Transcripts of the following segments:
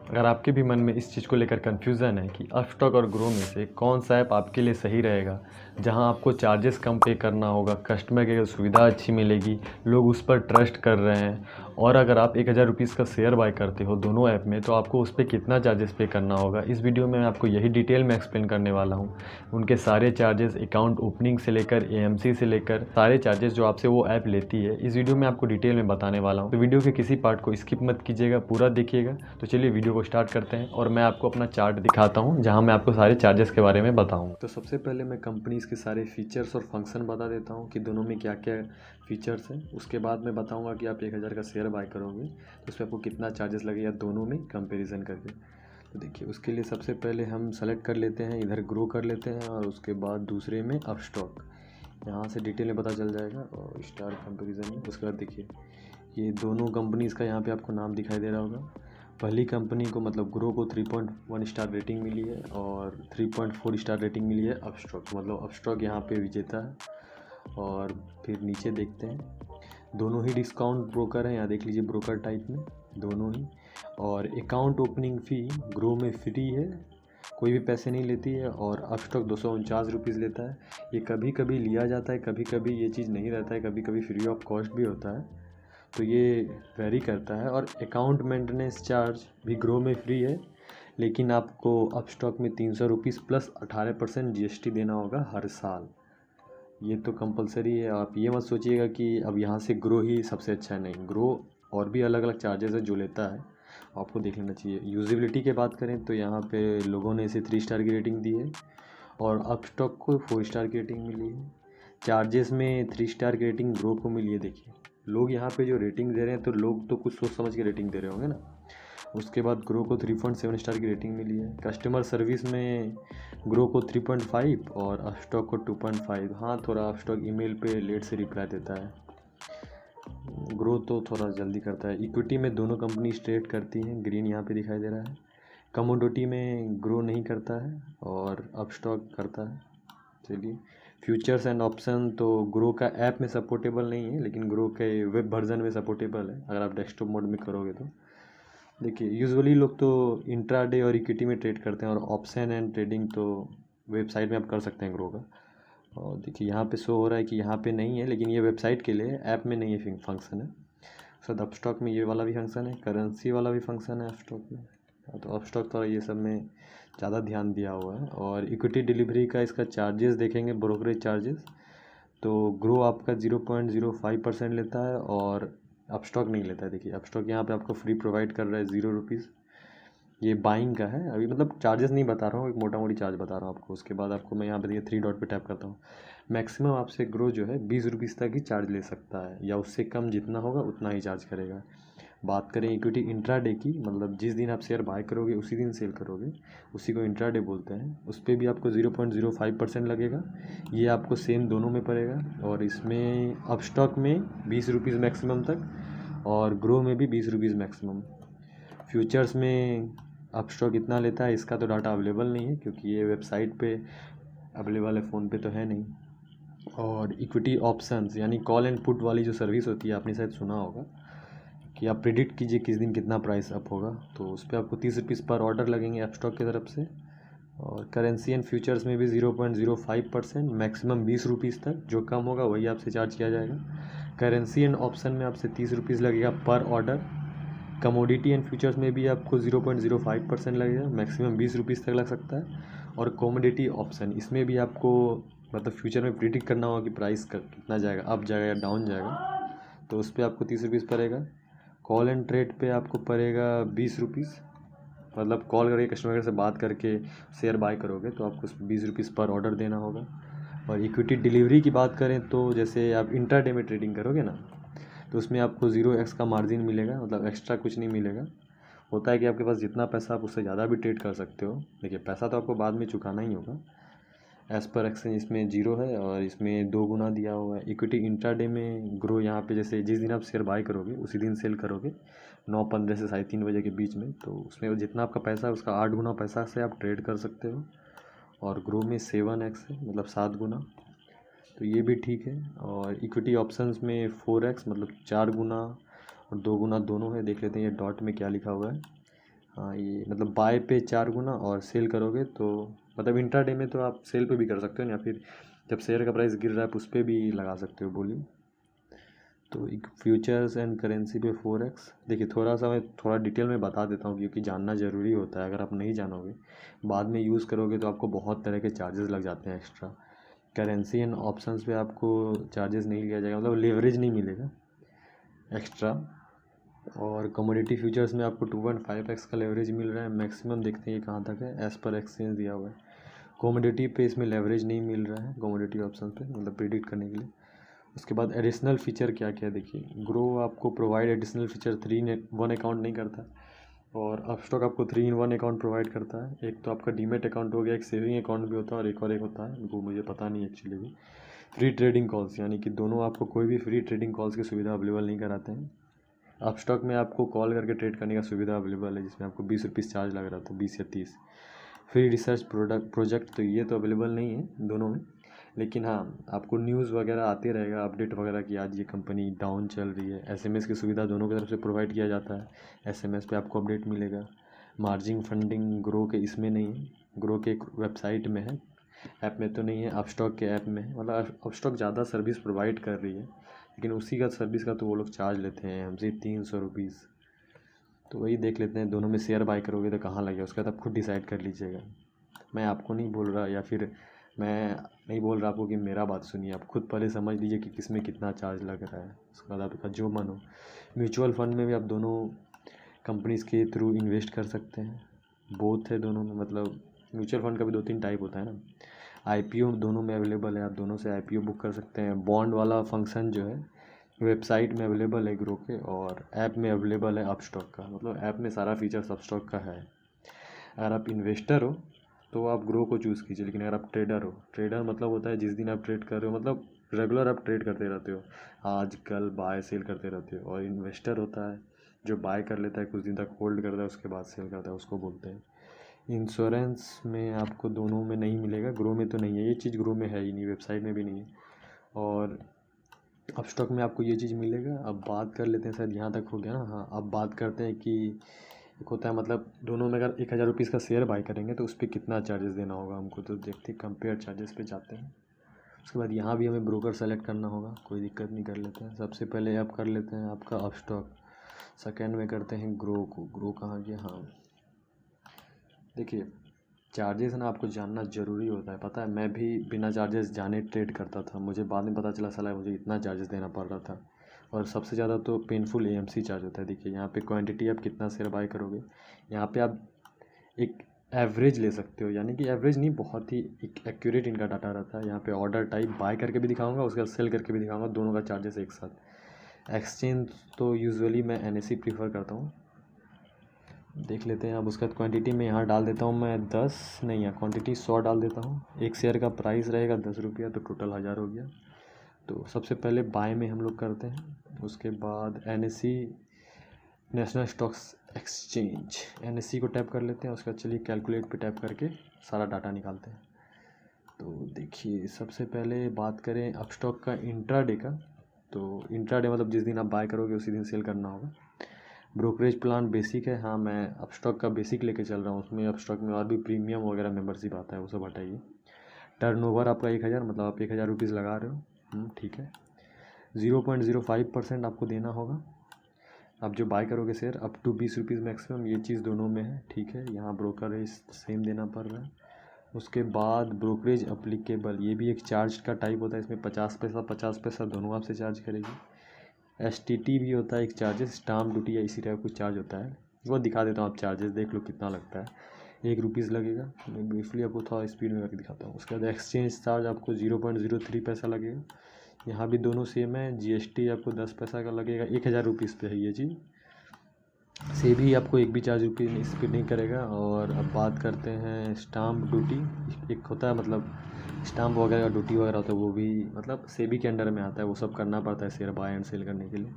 अगर आपके भी मन में इस चीज़ को लेकर कन्फ्यूज़न है कि अपस्टॉक और ग्रो में से कौन सा ऐप आपके लिए सही रहेगा, जहां आपको चार्जेस कम पे करना होगा, कस्टमर केयर सुविधा अच्छी मिलेगी, लोग उस पर ट्रस्ट कर रहे हैं, और अगर आप 1000 रुपीज़ का शेयर बाय करते हो दोनों ऐप में तो आपको उस पर कितना चार्जेस पे करना होगा, इस वीडियो में मैं आपको यही डिटेल में एक्सप्लेन करने वाला हूँ। उनके सारे चार्जेस, अकाउंट ओपनिंग से लेकर AMC से लेकर सारे चार्जेस जो आपसे वो ऐप लेती है, इस वीडियो में आपको डिटेल में बताने वाला हूँ। तो वीडियो के किसी पार्ट को स्किप मत कीजिएगा, पूरा देखिएगा। तो चलिए वीडियो को स्टार्ट करते हैं और मैं आपको अपना चार्ट दिखाता हूँ जहाँ मैं आपको सारे चार्जेस के बारे में बताऊँ। तो सबसे पहले मैं कंपनीज़ के सारे फीचर्स और फंक्शन बता देता हूँ कि दोनों में क्या क्या फीचर्स हैं। उसके बाद मैं बताऊँगा कि आप 1000 का शेयर बाय करोगे तो उस पर आपको कितना चार्जेस लगेगा दोनों में कंपेरिजन करके। तो देखिए, उसके लिए सबसे पहले हम सेलेक्ट कर लेते हैं, इधर ग्रो कर लेते हैं, और उसके बाद दूसरे में अपस्टॉक। यहाँ से डिटेल में पता चल जाएगा और स्टार कंपैरिजन में। उसके बाद देखिए, ये दोनों कंपनीज़ का यहाँ पे आपको नाम दिखाई दे रहा होगा। पहली कंपनी को मतलब ग्रो को 3.1 स्टार रेटिंग मिली है और 3.4 स्टार रेटिंग मिली है अपस्टॉक, मतलब अपस्टॉक यहाँ पे विजेता है। और फिर नीचे देखते हैं, दोनों ही डिस्काउंट ब्रोकर हैं, यहाँ देख लीजिए ब्रोकर टाइप में दोनों ही। और अकाउंट ओपनिंग फ़ी ग्रो में फ्री है, कोई भी पैसे नहीं लेती है, और अपस्टॉक 249 रुपीज़ लेता है। ये कभी कभी लिया जाता है, कभी कभी ये चीज़ नहीं रहता है, कभी कभी फ्री ऑफ कॉस्ट भी होता है, तो ये वेरी करता है। और अकाउंट मेंटेनेंस चार्ज भी ग्रो में फ्री है, लेकिन आपको अपस्टॉक में 300 रुपीज़ प्लस 18% GST देना होगा हर साल। ये तो कंपलसरी है। आप ये मत सोचिएगा कि अब यहाँ से ग्रो ही सबसे अच्छा है, नहीं, ग्रो और भी अलग अलग चार्जेस है जो लेता है, आपको देख लेना चाहिए। यूजेबिलिटी की बात करें तो यहाँ पे लोगों ने इसे 3 स्टार की रेटिंग दी है और अपस्टॉक को 4 स्टार की रेटिंग मिली है। चार्जेस में 3 स्टार की रेटिंग ग्रो को मिली है। देखिए, लोग यहाँ पे जो रेटिंग दे रहे हैं तो लोग तो कुछ सोच समझ के रेटिंग दे रहे होंगे ना। उसके बाद ग्रो को 3.7 स्टार की रेटिंग मिली है। कस्टमर सर्विस में ग्रो को 3.5 और अपस्टॉक को 2.5। हाँ, थोड़ा अपस्टॉक ईमेल पे लेट से रिप्लाई देता है, ग्रो तो थोड़ा जल्दी करता है। इक्विटी में दोनों कंपनी स्ट्रेट करती हैं, ग्रीन यहाँ पे दिखाई दे रहा है। कमोडिटी में ग्रो नहीं करता है और अपस्टॉक करता है। चलिए, फ्यूचर्स एंड ऑप्शन तो ग्रो का ऐप में सपोर्टेबल नहीं है, लेकिन ग्रो के वेब वर्जन में सपोर्टेबल है अगर आप डेस्कटॉप मोड में करोगे तो। देखिए, यूजुअली लोग तो इंट्राडे और इक्विटी में ट्रेड करते हैं, और ऑप्शन एंड ट्रेडिंग तो वेबसाइट में आप कर सकते हैं ग्रो का। और देखिए, यहाँ पे शो हो रहा है कि यहाँ पे नहीं है, लेकिन ये वेबसाइट के लिए, ऐप में नहीं है फंक्शन है। शायद अपस्टॉक में ये वाला भी फंक्शन है, करेंसी वाला भी फंक्शन है अपस्टॉक में। तो अपस्टॉक थोड़ा ये सब में ज़्यादा ध्यान दिया हुआ है। और इक्विटी डिलीवरी का इसका चार्जेस देखेंगे, ब्रोकरेज चार्जेस, तो ग्रो आपका 0.05% लेता है और अपस्टॉक नहीं लेता है। देखिए, अपस्टॉक यहाँ पे आपको फ्री प्रोवाइड कर रहा है 0 रुपीज़। ये बाइंग का है, अभी मतलब चार्जेस नहीं बता रहा हूँ, एक मोटा मोटी चार्ज बता रहा हूँ आपको। उसके बाद आपको मैं यहाँ पे देखिए 3 डॉट पे टैप करता हूँ, मैक्सिमम आपसे ग्रो जो है 20 रुपीज़ तक ही चार्ज ले सकता है, या उससे कम जितना होगा उतना ही चार्ज करेगा। बात करें इक्विटी इंट्राडे की, मतलब जिस दिन आप शेयर बाय करोगे उसी दिन सेल करोगे, उसी को इंट्राडे बोलते हैं। उस पर भी आपको 0.05% लगेगा। ये आपको सेम दोनों में पड़ेगा, और इसमें अपस्टॉक में 20 रुपीज़ मैक्सिमम तक और ग्रो में भी 20 रुपीज़ मैक्सिमम। फ्यूचर्स में अपस्टॉक इतना लेता है, इसका तो डाटा अवेलेबल नहीं है क्योंकि ये वेबसाइट पे अवेलेबल है, फ़ोन पे तो है नहीं। और इक्विटी ऑप्शंस यानी कॉल एंड पुट वाली जो सर्विस होती है, आपने शायद सुना होगा कि आप प्रिडिक्ट कीजिए किस दिन कितना प्राइस अप होगा, तो उस पर आपको 30 रुपीज़ पर ऑर्डर लगेंगे अपस्टॉक की तरफ से। और करेंसी एंड फ्यूचर्स में भी 0.05%, मैक्सिमम 20 रुपीज़ तक, जो कम होगा वही आपसे चार्ज किया जाएगा। करेंसी एंड ऑप्शन में आपसे 30 रुपीज़ लगेगा पर ऑर्डर। कमोडिटी एंड फ्यूचर्स में भी आपको 0.05% लगेगा, मैक्सिमम 20 रुपीज़ तक लग सकता है। और कमोडिटी ऑप्शन, इसमें भी आपको मतलब फ्यूचर में प्रिडिक्ट करना होगा कि प्राइस का कितना जाएगा, अप जाएगा या डाउन जाएगा, तो उस पर आपको 30 रुपीज़ पड़ेगा। कॉल एंड ट्रेड पे आपको पड़ेगा 20 रुपीज़, मतलब कॉल करके कस्टमर से बात करके शेयर बाय करोगे तो आपको 20 रुपीज़ पर ऑर्डर देना होगा। और इक्विटी डिलीवरी की बात करें तो जैसे आप इंट्राडे में ट्रेडिंग करोगे ना, तो उसमें आपको 0x का मार्जिन मिलेगा, मतलब एक्स्ट्रा कुछ नहीं मिलेगा। होता है कि आपके पास जितना पैसा, आप उससे ज़्यादा भी ट्रेड कर सकते हो। देखिए, पैसा तो आपको बाद में चुकाना ही होगा। एज़ पर एक्सचेंज इसमें 0 है और इसमें 2 गुना दिया हुआ है। इक्विटी इंट्राडे में ग्रो यहाँ पे जैसे जिस दिन आप शेयर बाय करोगे उसी दिन सेल करोगे, 9:15 से 3:30 के बीच में, तो उसमें जितना आपका पैसा है उसका 8 गुना पैसा से आप ट्रेड कर सकते हो। और ग्रो में 7x है, मतलब 7 गुना, तो ये भी ठीक है। और इक्विटी ऑप्शंस में 4x, मतलब 4 गुना और 2 गुना दोनों है। देख लेते हैं ये डॉट में क्या लिखा हुआ है। हाँ ये मतलब बाय पे 4 गुना और सेल करोगे तो मतलब इंट्राडे में तो आप सेल पे भी कर सकते हो या फिर जब शेयर का प्राइस गिर रहा है उस पर भी लगा सकते हो। बोलिए। तो एक फ्यूचर्स एंड करेंसी पे 4x। देखिए मैं थोड़ा डिटेल में बता देता हूँ क्योंकि जानना ज़रूरी होता है। अगर आप नहीं जानोगे बाद में यूज़ करोगे तो आपको बहुत तरह के चार्जेस लग जाते हैं एक्स्ट्रा। करेंसी एंड ऑप्शंस पे आपको चार्जेस नहीं लिया जाएगा, मतलब लेवरेज नहीं मिलेगा एक्स्ट्रा। और कमोडिटी फ्यूचर्स में आपको 2.5x का लेवरेज मिल रहा है मैक्सिमम। देखते हैं ये कहाँ तक है, एज़ पर एक्सचेंज दिया हुआ है। कमोडिटी पे इसमें लेवरेज नहीं मिल रहा है, कमोडिटी ऑप्शन पे मतलब प्रिडिक्ट करने के लिए। उसके बाद एडिशनल फीचर क्या क्या देखिए, ग्रो आपको provide additional feature 3 in 1 account नहीं करता है, और अपस्टॉक आपको 3 in 1 अकाउंट प्रोवाइड करता है। एक तो आपका डीमेट अकाउंट हो गया, एक सेविंग अकाउंट भी होता है, और एक होता है वो मुझे पता नहीं एक्चुअली भी। फ्री ट्रेडिंग कॉल्स, यानी कि दोनों आपको कोई भी फ्री ट्रेडिंग कॉल्स की सुविधा अवेलेबल नहीं कराते हैं। अपस्टॉक में आपको कॉल करके ट्रेड करने का सुविधा अवेलेबल है, जिसमें आपको 20 रुपीज़ चार्ज लग रहा था, 20 या 30। फ्री रिसर्च प्रोजेक्ट तो ये तो अवेलेबल नहीं है दोनों में, लेकिन हाँ आपको न्यूज़ वगैरह आते रहेगा, अपडेट वगैरह कि आज ये कंपनी डाउन चल रही है। एसएमएस की सुविधा दोनों की तरफ से प्रोवाइड किया जाता है, एसएमएस पे आपको अपडेट मिलेगा। मार्जिन फंडिंग ग्रो के इसमें नहीं है, ग्रो के वेबसाइट में है, ऐप में तो नहीं है। अपस्टॉक के ऐप में है, मतलब अपस्टॉक ज़्यादा सर्विस प्रोवाइड कर रही है, लेकिन उसी का सर्विस का तो वो लोग चार्ज लेते हैं हमसे 300 रुपीज़। तो वही देख लेते हैं, दोनों में शेयर बाय करोगे तो कहाँ लगे, उसका तो आप खुद डिसाइड कर लीजिएगा। मैं आपको नहीं बोल रहा, या फिर मैं नहीं बोल रहा आपको कि मेरा बात सुनिए, आप खुद पहले समझ लीजिए कि किस में कितना चार्ज लग रहा है, उसके बाद आपका जो मन हो। म्यूचुअल फंड में भी आप दोनों कंपनीज़ के थ्रू इन्वेस्ट कर सकते हैं, बोथ है दोनों में। मतलब म्यूचुअल फंड का भी 2-3 टाइप होता है ना। आईपीओ दोनों में अवेलेबल है, आप दोनों से आईपीओ बुक कर सकते हैं। बॉन्ड वाला फंक्शन जो है वेबसाइट में अवेलेबल है ग्रो के, और ऐप में अवेलेबल है अपस्टॉक का, मतलब ऐप में सारा फीचर्स अपस्टॉक का है। अगर आप इन्वेस्टर हो तो आप ग्रो को चूज़ कीजिए, लेकिन अगर आप ट्रेडर हो, ट्रेडर मतलब होता है जिस दिन आप ट्रेड कर रहे हो, मतलब रेगुलर आप ट्रेड करते रहते हो, आज कल बाय सेल करते रहते हो। और इन्वेस्टर होता है जो बाय कर लेता है, कुछ दिन तक होल्ड करता है, उसके बाद सेल करता है, उसको बोलते हैं। इंश्योरेंस में आपको दोनों में नहीं मिलेगा, ग्रो में तो नहीं है ये चीज़, ग्रो में है ही नहीं, वेबसाइट में भी नहीं है। और अपस्टॉक में आपको ये चीज़ मिलेगा। अब बात कर लेते हैं, शायद यहाँ तक हो गया ना। हाँ अब बात करते हैं कि एक होता है, मतलब दोनों में अगर 1000 रुपीज़ का शेयर बाय करेंगे तो उस पर कितना चार्जेस देना होगा हमको। तो देखते हैं, कंपेयर चार्जेस पे जाते हैं। उसके बाद यहाँ भी हमें ब्रोकर सेलेक्ट करना होगा, कोई दिक्कत नहीं, कर लेते हैं। सबसे पहले आप कर लेते हैं आपका अपस्टॉक, सेकेंड में करते हैं ग्रो को। ग्रो कहाँ गया, हाँ देखिए चार्जेस ना आपको जानना ज़रूरी होता है। पता है मैं भी बिना चार्जेस जाने ट्रेड करता था, मुझे बाद में पता चला साला मुझे इतना चार्जेस देना पड़ रहा था। और सबसे ज़्यादा तो पेनफुल एएमसी चार्ज होता है। देखिए यहाँ पे क्वांटिटी आप कितना शेयर बाय करोगे, यहाँ पे आप एक एवरेज ले सकते हो, यानी कि एवरेज नहीं, बहुत ही एक एक्यूरेट इनका डाटा रहता है। यहाँ पे ऑर्डर टाइप बाय करके भी दिखाऊंगा, उसके बाद सेल करके भी दिखाऊंगा, दोनों का चार्जेस एक साथ। एक्सचेंज तो यूजुअली मैं एनएससी प्रीफर करता हूँ। देख लेते हैं। अब उसके बाद क्वांटिटी में यहाँ डाल देता हूँ मैं 10 नहीं, यहाँ क्वांटिटी 100 डाल देता हूँ। एक शेयर का प्राइस रहेगा 10 रुपया, तो टोटल 1000 हो गया। तो सबसे पहले बाय में हम लोग करते हैं, उसके बाद NSC national stocks exchange, NSC को टैप कर लेते हैं। उसके बाद चलिए कैलकुलेट पे टैप करके सारा डाटा निकालते हैं। तो देखिए सबसे पहले बात करें अपस्टॉक का इंट्राडे का। तो इंट्राडे मतलब जिस दिन आप बाय करोगे उसी दिन सेल करना होगा। ब्रोकरेज प्लान बेसिक है, हाँ मैं अपस्टॉक का बेसिक लेके चल रहा हूँ, उसमें अपस्टॉक में और भी प्रीमियम वगैरह मेंबरशिप आता है, वो सब हटाइए। टर्नओवर आपका 1000, मतलब आप 1000 रुपीज़ लगा रहे हो, ठीक है। 0.05% आपको देना होगा। आप जो बाय करोगे share up to 20 rupees maximum, ये चीज़ दोनों में है, ठीक है। यहाँ ब्रोकरेज सेम देना पड़ रहा है। उसके बाद ब्रोकरेज अप्लीकेबल, ये भी एक चार्ज का टाइप होता है, इसमें 50 पैसा 50 पैसा दोनों आपसे चार्ज करेगी। एसटीटी भी होता है एक चार्जेस, स्टाम्प ड्यूटी या इसी टाइप कुछ चार्ज होता है, वो दिखा देता हूँ, आप चार्जेस देख लो कितना लगता है। 1 रुपीज़ लगेगा। मैं ब्रीफली आपको थोड़ा स्पीड में करके दिखाता हूँ। उसके बाद एक्सचेंज चार्ज आपको 0.03 पैसा लगेगा। यहाँ भी दोनों सेम है। जीएसटी आपको 10 पैसा का लगेगा। 1000 रुपीज़ पे है ये चीज़, से भी आपको एक भी चार्ज रुपये इस पर नहीं करेगा। और अब बात करते हैं स्टाम्प ड्यूटी, एक होता है मतलब स्टाम्प वगैरह का ड्यूटी वगैरह होता है, वो भी मतलब सेबी के अंडर में आता है, वो सब करना पड़ता है शेयर बाय एंड सेल करने के लिए।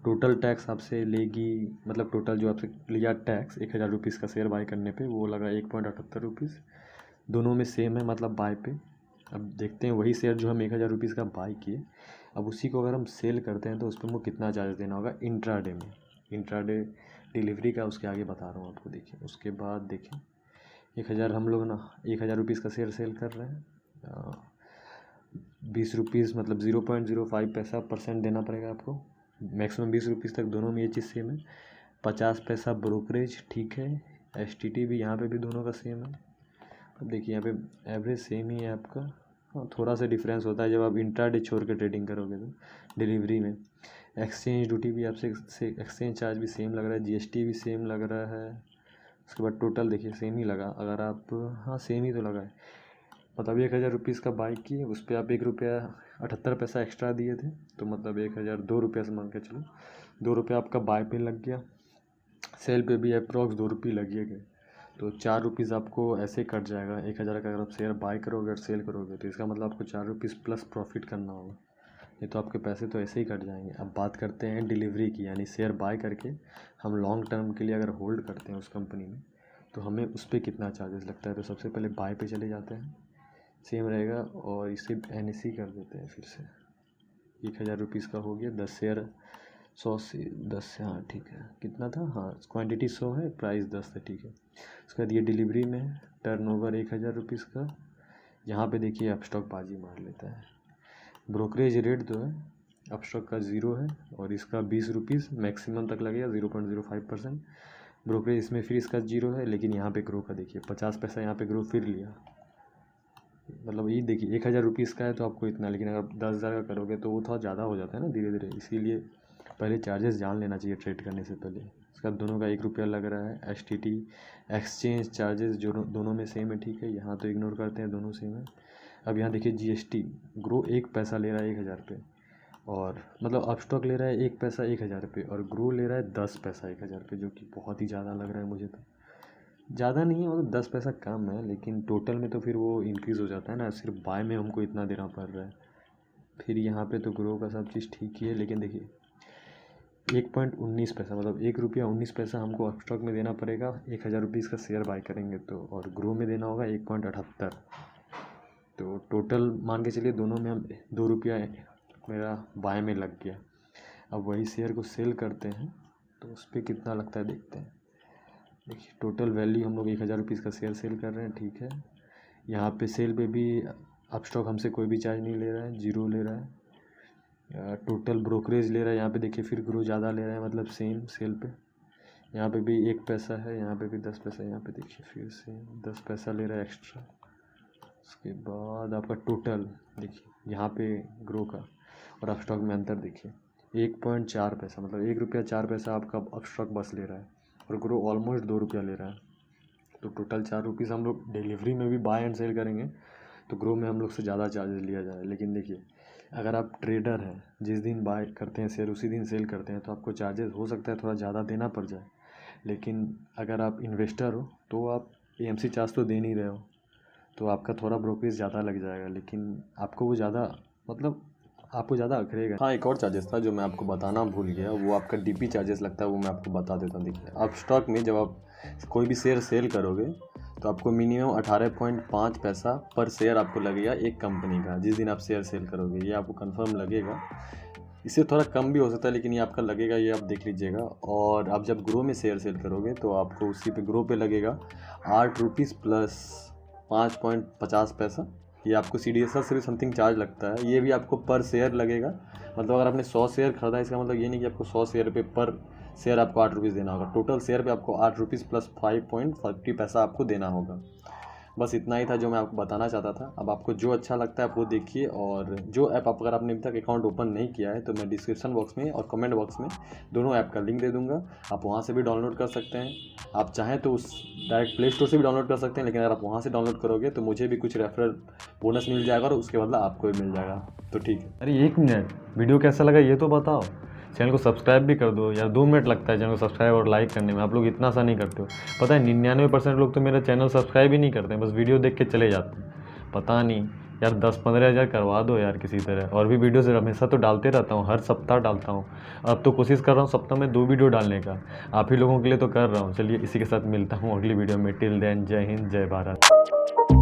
टोटल टैक्स आपसे लेगी, मतलब टोटल जो आपसे लिया टैक्स 1000 रुपीज़ का शेयर बाय करने पे, वो लगा 1.78 रुपीज़। दोनों में सेम है, मतलब बाय पे। अब देखते हैं वही शेयर जो हम 1000 रुपीज़ का बाय किए, अब उसी को अगर हम सेल करते हैं तो उस पर हमको कितना चार्ज देना होगा इंट्राडे में। इंट्राडे डिलीवरी का उसके आगे बता रहा हूँ आपको। देखिए उसके बाद देखिए 1000 हम लोग ना 1000 रुपीज़ का शेयर सेल कर रहे हैं। 20 रुपीज़ मतलब 0.05 पैसा परसेंट देना पड़ेगा आपको, मैक्सिमम 20 रुपीज़ तक। दोनों में ये चीज़ सेम है। 50 पैसा ब्रोकरेज, ठीक है। STT भी यहाँ पे भी दोनों का सेम है। अब देखिए यहाँ पे एवरेज सेम ही है आपका। हाँ थोड़ा सा डिफरेंस होता है जब आप इंट्राडे छोड़ के ट्रेडिंग करोगे तो डिलीवरी में। एक्सचेंज ड्यूटी भी आपसे एक्सचेंज चार्ज भी सेम लग रहा है, GST भी सेम लग रहा है। उसके बाद टोटल देखिए सेम ही लगा, अगर आप हाँ सेम ही तो लगा है। मतलब 1000 रुपीज़ का बाई किए, उस पर आप 1 रुपया 78 पैसा एक्स्ट्रा दिए थे, तो मतलब 1000 2 रुपये से मान के चलो 2 रुपये आपका बाय पे लग गया। सेल पे भी अप्रॉक्स 2 रुपये लगिए गए, तो 4 रुपीज़ आपको ऐसे कट जाएगा। 1000 का अगर आप शेयर बाय करोगे और सेल करोगे तो इसका मतलब आपको 4 रुपीज़ प्लस प्रॉफिट करना होगा। ये तो आपके पैसे तो ऐसे ही कट जाएंगे। अब बात करते हैं डिलीवरी की, यानी शेयर बाय करके हम लॉन्ग टर्म के लिए अगर होल्ड करते हैं उस कंपनी में तो हमें उस पर कितना चार्जेस लगता है। तो सबसे पहले बाय पे चले जाते हैं, सेम रहेगा, और इसे NSE कर देते हैं फिर से। 1000 रुपीज़ का हो गया, 10 शेयर 100 से 10 से, हाँ ठीक है। कितना था, हाँ क्वांटिटी 100 है, प्राइस 10 है, ठीक है। उसके बाद ये डिलीवरी में टर्नओवर 1000 रुपीज़ का। यहाँ पे देखिए अपस्टॉक बाजी मार लेता है। ब्रोकरेज रेट जो है अपस्टॉक का 0 है और इसका 20 रुपीज़ मैक्सिमम तक लगेगा, 0.05%। ब्रोकरेज इसमें फिर इसका 0 है, लेकिन यहाँ पे ग्रो का देखिए 50 पैसा यहाँ पे ग्रो फिर लिया। मतलब ये देखिए 1000 रुपीज़ का है तो आपको इतना, लेकिन अगर 10,000 का करोगे तो वो थोड़ा ज़्यादा हो जाता है ना धीरे धीरे। इसीलिए पहले चार्जेस जान लेना चाहिए ट्रेड करने से पहले। इसका दोनों का 1 रुपया लग रहा है। STT एक्सचेंज चार्जेस जो दोनों में सेम है, ठीक है। यहाँ तो इग्नोर करते हैं, दोनों सेम है। अब यहाँ देखिए GST ग्रो 1 पैसा ले रहा है 1000 पे, और मतलब अपस्टॉक ले रहा है 1 पैसा 1000 पे, और ग्रो ले रहा है 10 पैसा 1000 पे, जो कि बहुत ही ज़्यादा लग रहा है मुझे। तो ज़्यादा नहीं है, मतलब 10 पैसा कम है, लेकिन टोटल में तो फिर वो इंक्रीज़ हो जाता है ना। सिर्फ बाय में हमको इतना देना पड़ रहा है। फिर यहाँ पे तो ग्रो का सब चीज़ ठीक ही है, लेकिन देखिए 1.19 पैसा मतलब 1 रुपया 19 पैसा हमको अपस्टॉक में देना पड़ेगा 1000 रुपीज़ का शेयर बाय करेंगे तो, और ग्रो में देना होगा 1.78। तो टोटल मान के चलिए दोनों में हम 2 रुपया मेरा बाय में लग गया। अब वही शेयर को सेल करते हैं तो उस पर कितना लगता है देखते हैं। देखिए टोटल वैल्यू हम लोग 1000 रुपीज़ का शेयर सेल कर रहे हैं, ठीक है। यहाँ पे सेल पे भी अपस्टॉक हमसे कोई भी चार्ज नहीं ले रहा है, 0 ले रहा है। टोटल ब्रोकरेज ले रहा है, यहाँ पे देखिए फिर ग्रो ज़्यादा ले रहा है, मतलब सेम सेल पे। यहाँ पे भी 1 पैसा है, यहाँ पे भी 10 पैसा, यहाँ पे देखिए फिर से 10 पैसा ले रहा है एक्स्ट्रा। उसके बाद आपका टोटल देखिए यहाँ पे ग्रो का और अपस्टॉक में अंतर देखिए 1.4 पैसा, मतलब 1 रुपया 4 पैसा आपका अपस्टॉक बस ले रहा है, और ग्रो ऑलमोस्ट 2 रुपया ले रहा है। तो टोटल 4 रुपीज़ हम लोग डिलीवरी में भी बाय एंड सेल करेंगे तो ग्रो में हम लोग से ज़्यादा चार्जेस लिया जाए। लेकिन देखिए अगर आप ट्रेडर हैं, जिस दिन बाय करते हैं शेयर उसी दिन सेल करते हैं, तो आपको चार्जेस हो सकता है थोड़ा ज़्यादा देना पड़ जाए। लेकिन अगर आप इन्वेस्टर हो तो आप AMC चार्ज तो दे नहीं रहे हो, तो आपका थोड़ा ब्रोकरेज ज़्यादा लग जाएगा, लेकिन आपको वो ज़्यादा मतलब आपको ज़्यादा अखरेगा। हाँ एक और चार्जेस था जो मैं आपको बताना भूल गया, वो आपका DP चार्जेस लगता है, वो मैं आपको बता देता हूँ। देखिए आप स्टॉक में जब आप कोई भी शेयर सेल करोगे तो आपको मिनिमम 18.5 पैसा पर शेयर आपको लगेगा एक कंपनी का, जिस दिन आप शेयर सेल करोगे। ये आपको कंफर्म लगेगा, इससे थोड़ा कम भी हो सकता है, लेकिन ये आपका लगेगा, ये आप देख लीजिएगा। और आप जब ग्रो में शेयर सेल करोगे तो आपको उसी पे ग्रो पे लगेगा 8 रुपीज़ प्लस 5.50 पैसा। ये आपको CDSL से भी समथिंग चार्ज लगता है, ये भी आपको पर शेयर लगेगा। मतलब अगर आपने 100 शेयर खरीदा, इसका मतलब ये नहीं कि आपको 100 शेयर पे पर शेयर आपको 8 रुपीज़ देना होगा। टोटल शेयर पे आपको 8 रुपीज़ प्लस 5.50 पैसा आपको देना होगा। बस इतना ही था जो मैं आपको बताना चाहता था। अब आपको जो अच्छा लगता है आप वो देखिए, और जो ऐप अगर आपने अभी तक अकाउंट ओपन नहीं किया है तो मैं डिस्क्रिप्शन बॉक्स में और कमेंट बॉक्स में दोनों ऐप का लिंक दे दूंगा, आप वहाँ से भी डाउनलोड कर सकते हैं। आप चाहें तो उस डायरेक्ट प्ले स्टोर से भी डाउनलोड कर सकते हैं, लेकिन अगर आप वहाँ से डाउनलोड करोगे तो मुझे भी कुछ रेफरल बोनस मिल जाएगा और उसके बदला आपको भी मिल जाएगा। तो ठीक है। अरे 1 मिनट, वीडियो कैसा लगा ये तो बताओ। चैनल को सब्सक्राइब भी कर दो यार, 2 मिनट लगता है चैनल को सब्सक्राइब और लाइक करने में, आप लोग इतना सा नहीं करते हो। पता है 99% लोग तो मेरा चैनल सब्सक्राइब ही नहीं करते हैं, बस वीडियो देख के चले जाते हैं। पता नहीं यार, 10-15 हज़ार करवा दो यार किसी तरह। और भी वीडियोस हमेशा तो डालते रहता हूँ, हर सप्ताह डालता हूँ। अब तो कोशिश कर रहा हूँ सप्ताह में 2 वीडियो डालने का, आप ही लोगों के लिए तो कर रहा हूँ। चलिए इसी के साथ मिलता हूँ अगली वीडियो में। टिल देन जय हिंद जय भारत।